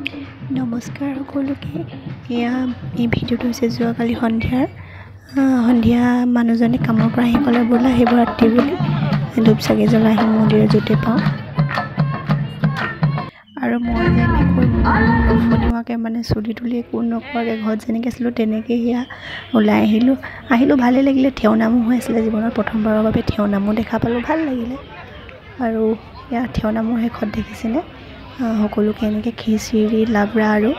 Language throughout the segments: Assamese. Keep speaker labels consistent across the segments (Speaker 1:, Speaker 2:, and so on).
Speaker 1: নমস্কাৰ সকলোকে। এই ভিডিঅ'টো হৈছে যোৱাকালি সন্ধিয়া মানুহজনে কামৰ পৰা আহি ক'লে ব'লা শিৱৰাত্ৰি বুলি ধূপ চাকি জ্বলাই আহি মন্দিৰত য'তে পাওঁ। আৰু মই যেনেকৈ নুশুনিওৱাকৈ মানে চুলি তুলি একো নকৰাকৈ ঘৰত যেনেকৈ আছিলোঁ তেনেকৈ ওলাই আহিলোঁ ভালেই লাগিলে। থিয় নামো হৈ আছিলে, জীৱনত প্ৰথমবাৰৰ বাবে থিয় নামো দেখা পালোঁ, ভাল লাগিলে। আৰু থিয় নামৰ শেষত দেখিছিলে সকলোকে এনেকৈ খিচিৰি লাবৰা আৰু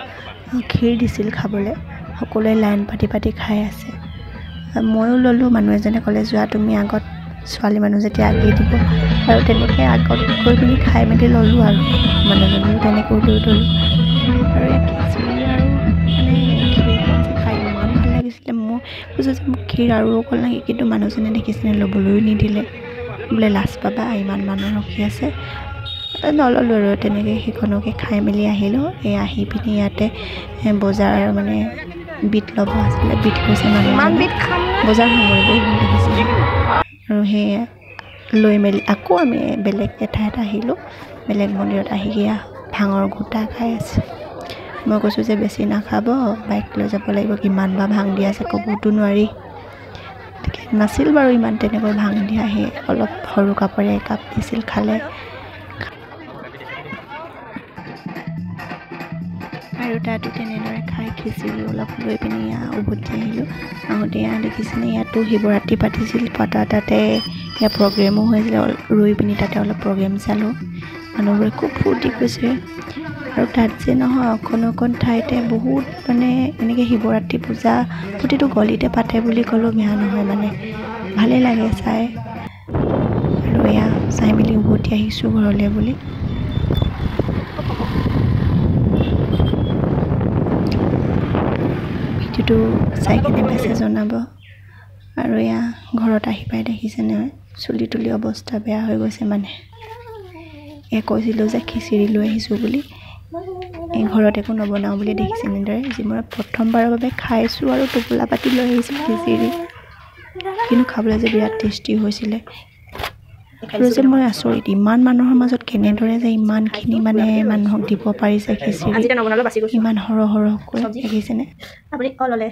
Speaker 1: ক্ষীৰ দিছিল খাবলৈ। সকলোৱে লাইন পাতি খাই আছে। ময়ো ল'লোঁ। মানুহ এজনে ক'লে যোৱা তুমি আগত, ছোৱালী মানুহ যেতিয়া আগেই দিব, আৰু তেনেকৈ আগত গৈ পিনি খাই মেলি ল'লোঁ। আৰু মানুহজনেও তেনেকৈ লৈ ল'লোঁ। আৰু খিচিৰি আৰু মানে ক্ষীৰকণ যে খাই ইমান ভাল লাগিছিলে। মই কৈছোঁ যে মোক ক্ষীৰ আৰু অকল লাগে, কিন্তু মানুহজনে দেখিছিলে ল'বলৈও নিদিলে, বোলে লাজ পাবা ইমান মানুহ ৰখি আছে। নল'লোঁ আৰু তেনেকৈ সেইখনকে খাই মেলি আহিলোঁ। আহি পিনি ইয়াতে বজাৰ মানে বিট ল'ব আছিলে, বিট কৈছে মানুহ বজাৰ সামৰিব দেখিছিলে। আৰু সেয়া লৈ মেলি আকৌ আমি বেলেগ এঠাইত আহিলোঁ। বেলেগ মন্দিৰত আহি ভাঙৰ ঘোটা খাই আছে। মই কৈছোঁ যে বেছি নাখাব, বাইক লৈ যাব লাগিব, কিমান বা ভাং দিয়া আছে ক'বতো নোৱাৰি। নাছিল বাৰু ইমান তেনেকৈ ভাং দিয়া, সেই অলপ সৰু কাপৰে একাপ দিছিল, খালে। আৰু তাতো তেনেদৰে খাই খিচিৰি অলপ লৈ পিনি উভতি আহিলোঁ। আহোঁতে দেখিছিলে ইয়াতো শিৱৰাত্ৰি পাতিছিল, তাতে ইয়াৰ প্ৰগ্ৰেমো হৈছিলে। ৰৈ পিনি তাতে অলপ প্ৰগ্ৰেম চালোঁ। মানুহবোৰে খুব ফূৰ্তি কৰিছে। আৰু তাত যে নহয় অকণ ঠাইতে বহুত মানে এনেকৈ শিৱৰাত্ৰি পূজা প্ৰতিটো গলিতে পাতে বুলি ক'লেও বেয়া নহয়, মানে ভালেই লাগে চাই। আৰু চাই মেলি উভতি আহিছোঁ ঘৰলৈ বুলি। ভিডিঅ'টো চাই কিনে বেছি জনাব। আৰু ঘৰত আহি পাই দেখিছে নহয় চুলি তুলি অৱস্থা বেয়া হৈ গৈছে। মানে কৈছিলোঁ যে খিচিৰি লৈ আহিছোঁ বুলি, ঘৰত একো নবনাওঁ বুলি দেখিছে এনেদৰে জীৱনত প্ৰথমবাৰৰ বাবে খাইছোঁ। আৰু টোপোলা পাতি লৈ আহিছোঁ খিচিৰি, কিন্তু খাবলৈ যে বিৰাট টেষ্টি হৈছিলে। আৰু যে মই আচৰিত, ইমান মানুহৰ মাজত কেনেদৰে যে ইমানখিনি মানে মানুহক দিব পাৰিছে খিচিৰি, ইমান সৰহকৈ দেখিছেনে আপুনি? ল'লে